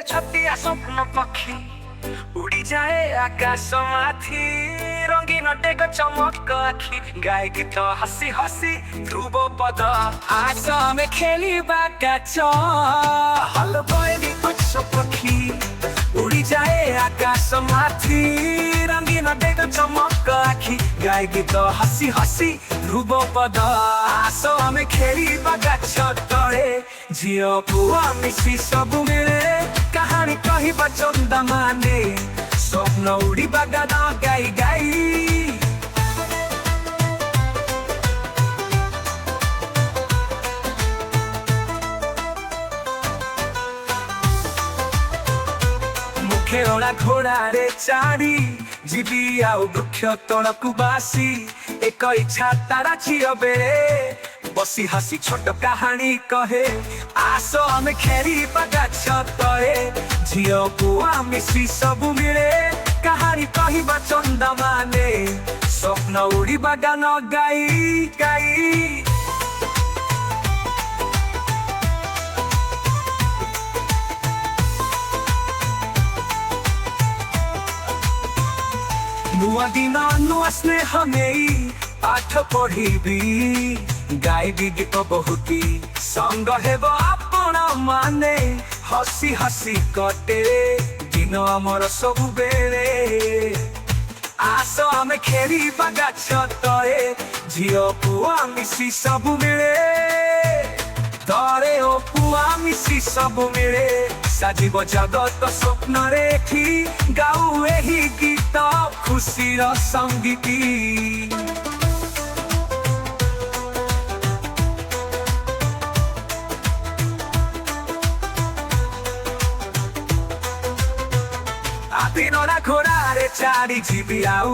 ଛତିଆ ସ୍ୱପ୍ନ ପକ୍ଷୀ ଉଡ଼ି ଯାଏ ଆକାଶ ମାଥି ରଙ୍ଗୀନ ଡେଗ ଚମକ ଆଖି ଗାଏ ଗୀତ ହସି ହସି ଧ୍ରୁବ ପଦ ଆସ ଆମେ ଖେଳିବା କାଚ ହଲ ବଏନି ପଛ ପକ୍ଷୀ ଉଡ଼ି ଯାଏ ଆକାଶ ମାଥି ରଙ୍ଗୀନ ଡେଗ ଚମକ ଆଖି ଗାଏ ଗୀତ ହସି ହସି ଧ୍ରୁବ ପଦ ଆସ ଆମେ ଖେଳିବା ଗଛ ତଳେ ଝିଅ ପୁଅ ମିଶି ସବୁ ମିଳେ କାହାଣୀ କହିବା ଚନ୍ଦା ମାନେ ସ୍ୱପ୍ନ ଉଡ଼ିବା ଗାନ ଗାଇ ଗାଇ ଖେଳଣା ଘୋଡ଼ାରେ ଚାଡ଼ି ଯିବି ଆଉ ବୃକ୍ଷ ତଳକୁ ବାସି ଏକ ଇଚ୍ଛା ତାରା ଝିଅ ବେଳେ ବସି ହସି ଛୋଟ କାହାଣୀ କହେ ଆସ ଆମେ ଖେଳିବା ଗଛ ତଳେ ଝିଅ ପୁଅ ମିଶି ସବୁ ମିଳେ କାହାଣୀ କହିବା ଚନ୍ଦା ମାନେ ସ୍ୱପ୍ନ ଉଡ଼ିବା ଗାନ ଗାଇ ଗାଇ ନୂଆ ଦିନ ନୂଆ ସ୍ନେହ ନେଇ ପାଠ ପଢିବି ଗାଇବି ଗୀତ ବହୁତି ସଙ୍ଗ ହେବ ଆପଣ ମାନେ ହସି ହସି କଟେ ଦିନ ଆମର ସବୁବେଳେ ଆସ ଆମେ ଖେଳିବା ଗଛ ତଳେ ଝିଅ ପୁଅ ମିଶି ସବୁ ମିଳେ ତଳେ ଓ ପୁଅ ମିଶି ସବୁ ମିଳେ ସାଜିବ ଜଗତ ସ୍ୱପ୍ନରେ ଏଠି ଗାଉ ଏହି ଗୀତ ଖୁସିର ସଙ୍ଗୀତି ଦିନରା ଘୋଡ଼ାରେ ଚାଡ଼ି ଯିବି ଆଉ